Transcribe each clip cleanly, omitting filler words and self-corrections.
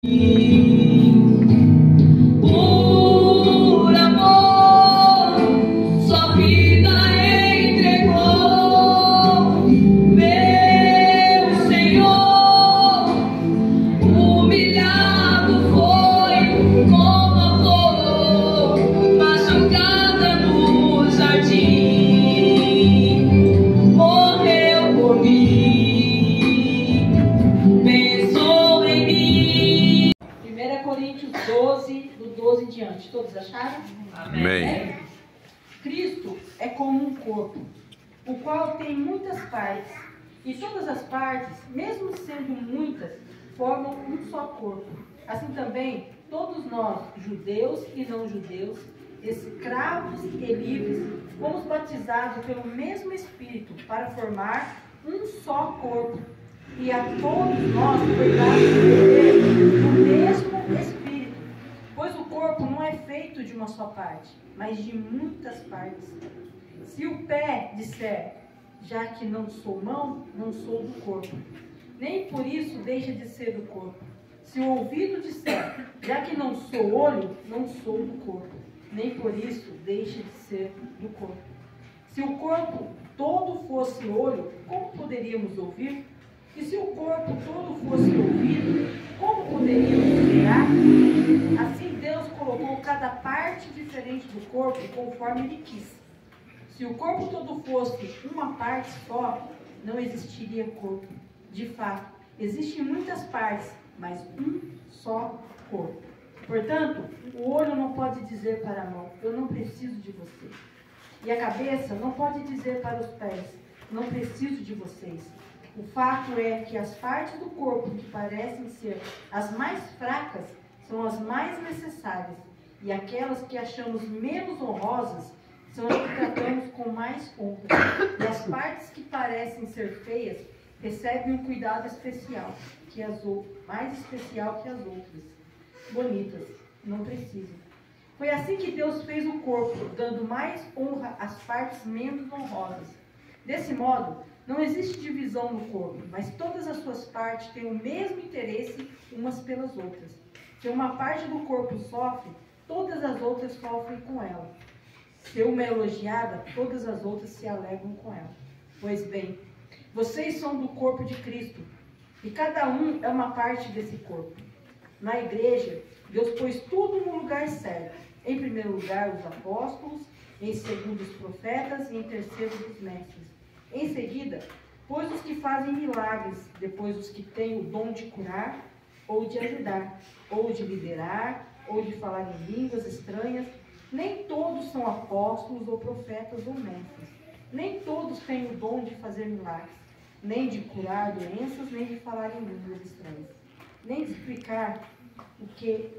Por amor, sua vida entregou, meu Senhor. Humilhado foi como a flor machucada no jardim, morreu por mim, pensou em mim. 1 Coríntios 12, do 12 em diante. Todos acharam? Amém. Cristo é como um corpo, o qual tem muitas partes, e todas as partes, mesmo sendo muitas, formam um só corpo. Assim também, todos nós, judeus e não judeus, escravos e livres, fomos batizados pelo mesmo Espírito para formar um só corpo. E a todos nós foi dado viver no mesmo Espírito, pois o corpo não é feito de uma só parte, mas de muitas partes. Se o pé disser, já que não sou mão, não sou do corpo, nem por isso deixa de ser do corpo. Se o ouvido disser, já que não sou olho, não sou do corpo, nem por isso deixa de ser do corpo. Se o corpo todo fosse olho, como poderíamos ouvir? E se o corpo todo fosse ouvido, como poderíamos verá? Assim Deus colocou cada parte diferente do corpo conforme Ele quis. Se o corpo todo fosse uma parte só, não existiria corpo. De fato, existem muitas partes, mas um só corpo. Portanto, o olho não pode dizer para a mão, eu não preciso de você. E a cabeça não pode dizer para os pés, não preciso de vocês. O fato é que as partes do corpo que parecem ser as mais fracas são as mais necessárias, e aquelas que achamos menos honrosas são as que tratamos com mais honra. E as partes que parecem ser feias recebem um cuidado especial, mais especial que as outras. Bonitas, não precisam. Foi assim que Deus fez o corpo, dando mais honra às partes menos honrosas. Desse modo, não existe divisão no corpo, mas todas as suas partes têm o mesmo interesse umas pelas outras. Se uma parte do corpo sofre, todas as outras sofrem com ela. Se uma é elogiada, todas as outras se alegram com ela. Pois bem, vocês são do corpo de Cristo, e cada um é uma parte desse corpo. Na igreja, Deus pôs tudo no lugar certo. Em primeiro lugar, os apóstolos, em segundo, os profetas, e em terceiro, os mestres. Em seguida, pôs os que fazem milagres, depois os que têm o dom de curar, ou de ajudar, ou de liderar, ou de falar em línguas estranhas. Nem todos são apóstolos, ou profetas, ou mestres. Nem todos têm o dom de fazer milagres, nem de curar doenças, nem de falar em línguas estranhas, nem de explicar o que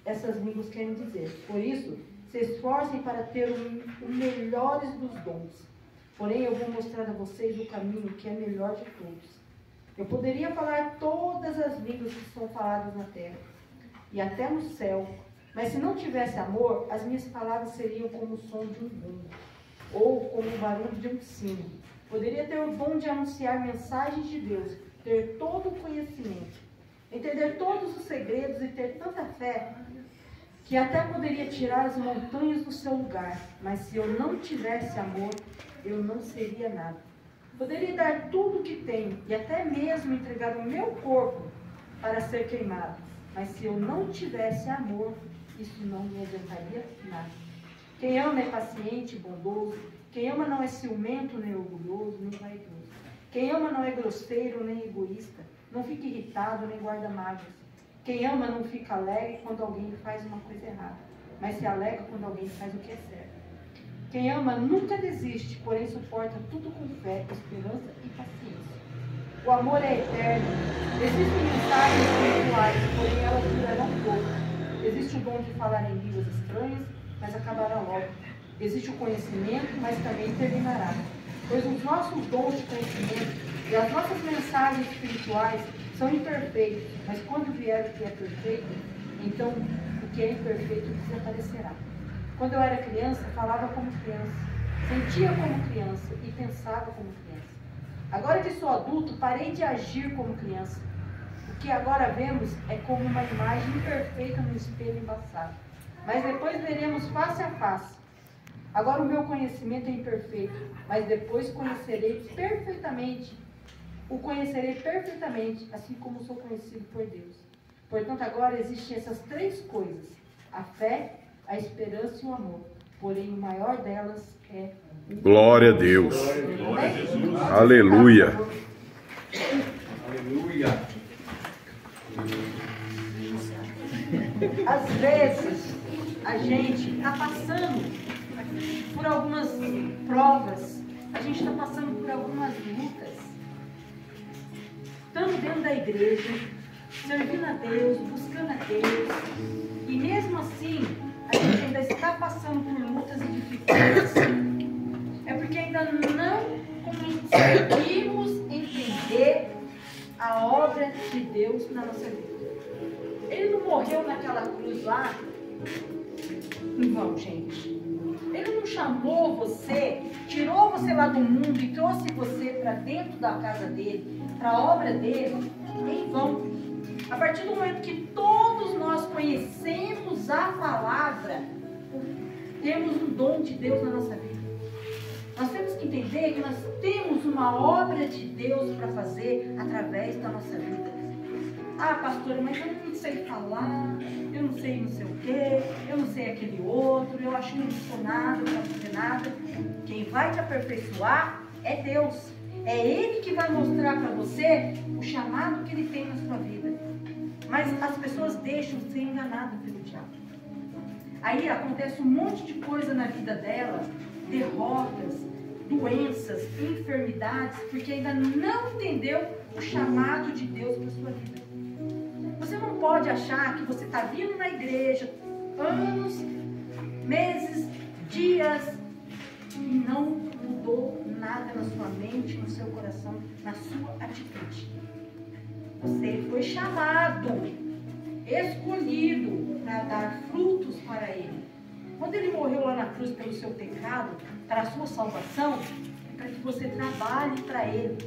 essas línguas querem dizer. Por isso, se esforcem para ter o melhores dos dons. Porém, eu vou mostrar a vocês o caminho que é melhor de todos. Eu poderia falar todas as línguas que são faladas na terra, e até no céu, mas se não tivesse amor, as minhas palavras seriam como o som de um bumbo, ou como o barulho de um sino. Poderia ter o dom de anunciar mensagens de Deus, ter todo o conhecimento, entender todos os segredos e ter tanta fé, que até poderia tirar as montanhas do seu lugar, mas se eu não tivesse amor, eu não seria nada. Poderia dar tudo o que tenho e até mesmo entregar o meu corpo para ser queimado, mas se eu não tivesse amor, isso não me adiantaria nada. Quem ama é paciente e bondoso, quem ama não é ciumento, nem orgulhoso, nem vaidoso. Quem ama não é grosseiro, nem egoísta, não fica irritado, nem guarda mágoas. Quem ama não fica alegre quando alguém faz uma coisa errada, mas se alegra quando alguém faz o que é certo. Quem ama nunca desiste, porém suporta tudo com fé, esperança e paciência. O amor é eterno. Existem mensagens espirituais, porém elas durarão pouco. Existe o dom de falar em línguas estranhas, mas acabará logo. Existe o conhecimento, mas também terminará. Pois os nossos dons de conhecimento e as nossas mensagens espirituais são imperfeitos, mas quando vier o que é perfeito, então o que é imperfeito desaparecerá. Quando eu era criança, falava como criança, sentia como criança e pensava como criança. Agora que sou adulto, parei de agir como criança. O que agora vemos é como uma imagem imperfeita no espelho embaçado. Mas depois veremos face a face. Agora o meu conhecimento é imperfeito, mas depois o conhecerei perfeitamente, assim como sou conhecido por Deus. Portanto, agora existem essas três coisas: a fé, a esperança e o amor. Porém, o maior delas é o Glória a Deus. Glória a Jesus. Aleluia. Aleluia. Às vezes, a gente está passando por algumas provas, a gente está passando por algumas lutas. Estamos dentro da igreja, servindo a Deus, buscando a Deus, e mesmo assim, a gente ainda está passando por lutas e dificuldades. É porque ainda não conseguimos entender a obra de Deus na nossa vida. Ele não morreu naquela cruz lá em vão, gente. Ele não chamou você, tirou você lá do mundo e trouxe você para dentro da casa dele, para a obra dele, em vão. A partir do momento que todos nós conhecemos a palavra, temos um dom de Deus na nossa vida. Nós temos que entender que nós temos uma obra de Deus para fazer através da nossa vida. Ah, pastora, mas eu não sei falar, eu não sei não sei o quê, eu não sei aquele outro, eu acho que não sou nada, não posso fazer nada. Quem vai te aperfeiçoar é Deus. É Ele que vai mostrar para você o chamado que Ele tem na sua vida. Mas as pessoas deixam ser enganadas pelo diabo. Aí acontece um monte de coisa na vida dela, derrotas, doenças, enfermidades, porque ainda não entendeu o chamado de Deus para a sua vida. Você não pode achar que você está vindo na igreja anos, meses, dias e não mudou nada na sua mente, no seu coração, na sua atitude. Você foi chamado, escolhido para dar frutos para Ele. Quando Ele morreu lá na cruz pelo seu pecado, para a sua salvação, é para que você trabalhe para Ele.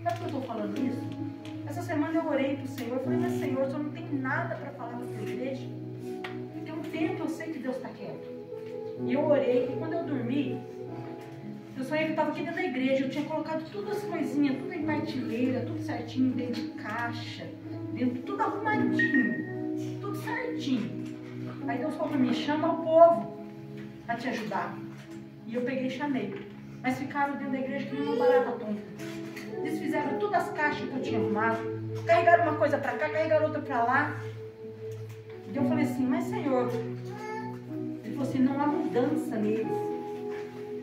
Sabe por que eu estou falando isso? Essa semana eu orei para o Senhor, eu falei, mas Senhor, eu não tenho nada para falar para a igreja. Tem um tempo eu sei que Deus está quieto. E eu orei, e quando eu dormi, eu sonhei que eu estava aqui dentro da igreja, eu tinha colocado todas as coisinhas, tudo em partilheira, tudo certinho, dentro de caixa, dentro, tudo arrumadinho, tudo certinho. Aí Deus falou para mim, chama o povo para te ajudar. E eu peguei e chamei. Mas ficaram dentro da igreja que nem uma barata tonta. Desfizeram todas as caixas que eu tinha arrumado, carregaram uma coisa para cá, carregaram outra para lá. E eu falei assim, mas Senhor, Ele falou assim, não há mudança neles.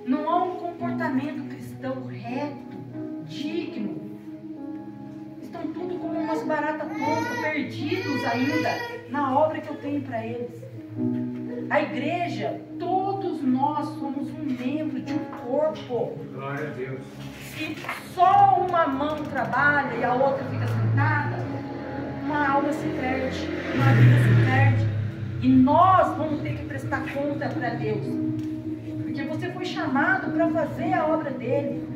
Não há um comportamento cristão reto, digno. Estão tudo como umas baratas tontas, perdidos ainda na obra que eu tenho para eles. A igreja, todos nós somos um membro de um corpo. Glória a Deus. Se só uma mão trabalha e a outra fica sentada, uma alma se perde, uma vida se perde. E nós vamos ter que prestar conta para Deus. Porque você foi chamado para fazer a obra dele.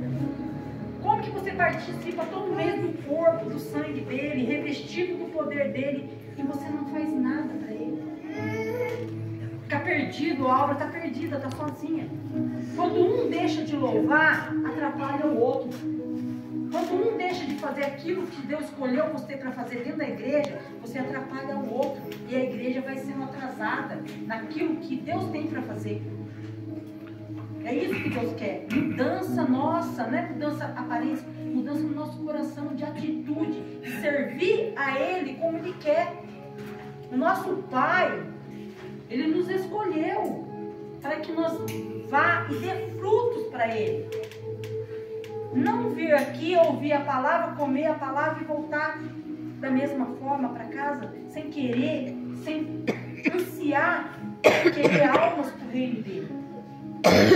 Como que você participa todo mês do corpo, do sangue dele, revestido do poder dele, e você não faz nada para ele? Fica perdido, a obra está perdida, está sozinha. Quando um deixa de louvar, atrapalha o outro. Quando um deixa de fazer aquilo que Deus escolheu você para fazer dentro da igreja, você atrapalha o outro. E a igreja vai sendo atrasada naquilo que Deus tem para fazer. É isso que Deus quer. Mudança nossa, não é mudança aparência, mudança no nosso coração, de atitude. Servir a Ele como Ele quer. O nosso Pai, Ele nos escolheu para que nós vá e dê frutos para Ele. Não vir aqui, ouvir a palavra, comer a palavra e voltar da mesma forma para casa, sem querer, sem ansiar, querer almas para o reino dele.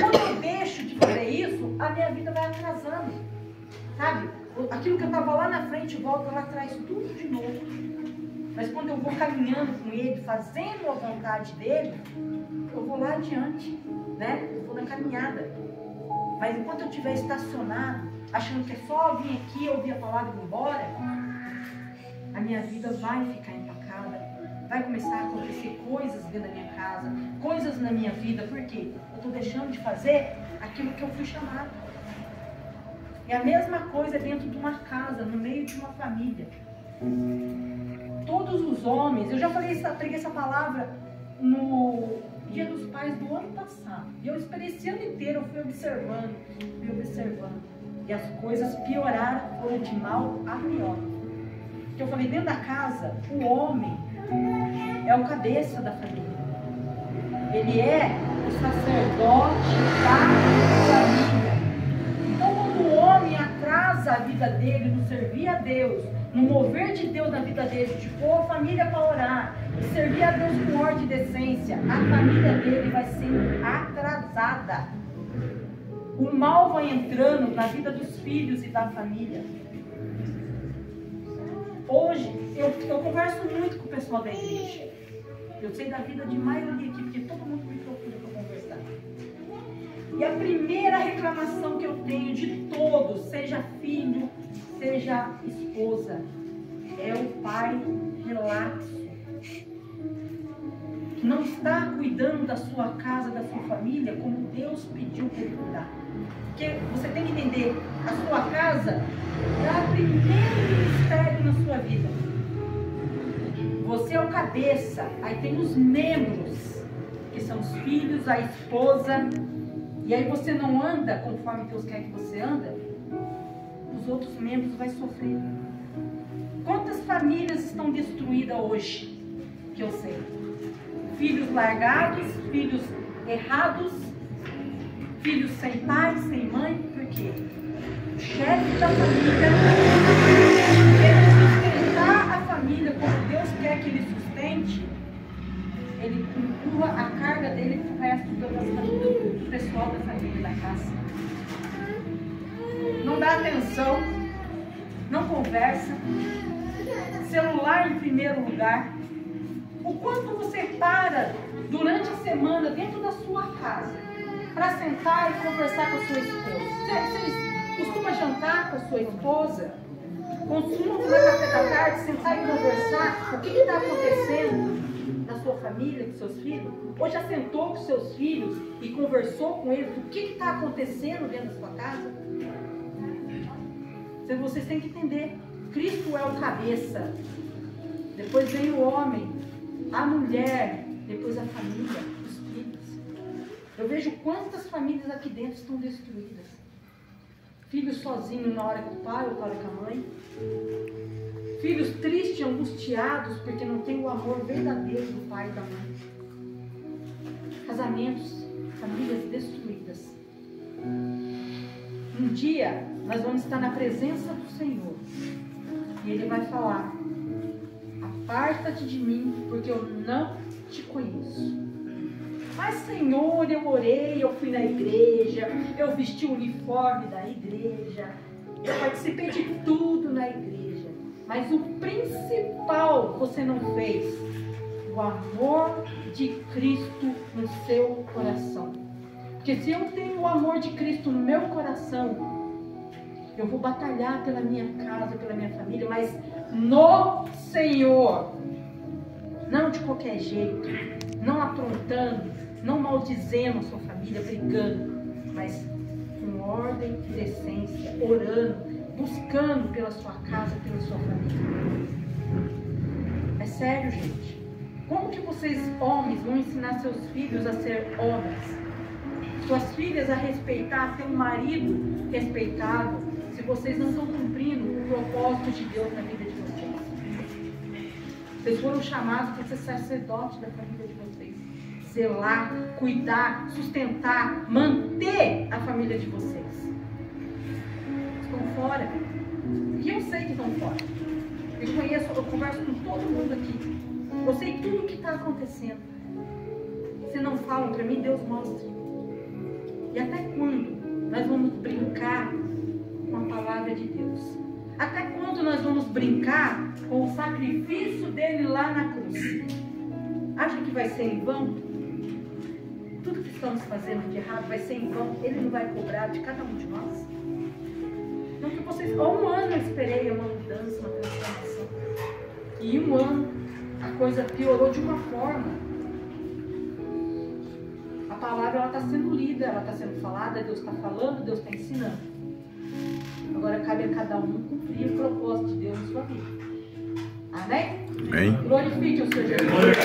Quando eu deixo de fazer isso, a minha vida vai atrasando. Sabe? Aquilo que eu estava lá na frente, volta lá atrás, tudo de novo. Mas quando eu vou caminhando com Ele, fazendo a vontade dEle, eu vou lá adiante, né? Eu vou na caminhada. Mas enquanto eu estiver estacionado, achando que é só vir aqui, ouvir a palavra e ir embora, a minha vida vai ficar empacada. Vai começar a acontecer coisas dentro da minha casa, coisas na minha vida. Por quê? Eu estou deixando de fazer aquilo que eu fui chamado. É a mesma coisa dentro de uma casa, no meio de uma família. Todos os homens, eu já preguei essa palavra no Dia dos Pais do ano passado. E eu esperei esse ano inteiro, eu fui observando. E as coisas pioraram, foram de mal a pior. Porque eu falei, dentro da casa, o homem é o cabeça da família. Ele é o sacerdote da família. Então, quando o homem atrasa a vida dele no servir a Deus, no mover de Deus na vida dele, de pôr a família para orar, de servir a Deus com ordem e decência, a família dele vai sendo atrasada. O mal vai entrando na vida dos filhos e da família. Hoje, eu converso muito com o pessoal da igreja. Eu sei da vida de maioria aqui, porque todo mundo me procura para conversar. E a primeira reclamação que eu tenho de todos, seja filho, seja esposa, é o pai relapso. Que não está cuidando da sua casa, da sua família, como Deus pediu para ele cuidar. Porque você tem que entender, a sua casa é o primeiro ministério na sua vida. Você é o cabeça, aí tem os membros, que são os filhos, a esposa. E aí você não anda conforme Deus quer que você anda, os outros membros vão sofrer. Quantas famílias estão destruídas hoje? Que eu sei. Filhos largados, filhos errados, filhos sem pai, sem mãe. Por quê? O chefe da família quer sustentar a família como Deus quer que ele sustente. Ele empurra a carga dele para o resto do pessoal da família da casa. Não dá atenção, não conversa, celular em primeiro lugar. O quanto você para durante a semana dentro da sua casa para sentar e conversar com a sua esposa? Você costuma jantar com a sua esposa? Costuma tomar café da tarde, sentar e conversar? O que está acontecendo na sua família, com seus filhos? Ou já sentou com seus filhos e conversou com eles? O que está acontecendo dentro da sua casa? Vocês têm que entender, Cristo é o cabeça, depois vem o homem, a mulher, depois a família, os filhos. Eu vejo quantas famílias aqui dentro estão destruídas. Filhos sozinhos na hora com o pai ou na hora com a mãe. Filhos tristes, angustiados, porque não tem o amor verdadeiro do pai e da mãe. Casamentos, famílias destruídas. Um dia nós vamos estar na presença do Senhor e Ele vai falar: aparta-te de mim, porque eu não te conheço. Mas Senhor, eu orei, eu fui na igreja, eu vesti o uniforme da igreja, eu participei de tudo na igreja, mas o principal você não fez: o amor de Cristo no seu coração. Porque se eu tenho o amor de Cristo no meu coração, eu vou batalhar pela minha casa, pela minha família, mas no Senhor. Não de qualquer jeito, não aprontando, não maldizendo a sua família, brigando, mas com ordem e decência, orando, buscando pela sua casa, pela sua família. É sério, gente. Como que vocês, homens, vão ensinar seus filhos a ser homens? Suas filhas a respeitar, a ter um marido respeitado, se vocês não estão cumprindo o propósito de Deus na vida de vocês? Vocês foram chamados para ser sacerdote da família de vocês. Zelar, cuidar, sustentar, manter a família de vocês. Estão fora. E eu sei que estão fora. Eu converso com todo mundo aqui. Eu sei tudo o que está acontecendo. Se não falam para mim, Deus mostra. E até quando nós vamos brincar com a palavra de Deus? Até quando nós vamos brincar com o sacrifício dele lá na cruz? Acha que vai ser em vão? Tudo que estamos fazendo de errado vai ser em vão? Ele não vai cobrar de cada um de nós? Então que vocês, há um ano eu esperei uma mudança, uma transformação. E em um ano, a coisa piorou de uma forma. A palavra está sendo lida, ela está sendo falada, Deus está falando, Deus está ensinando. Agora cabe a cada um cumprir o propósito de Deus na sua vida. Amém? Amém. Glorifique o Senhor Jesus.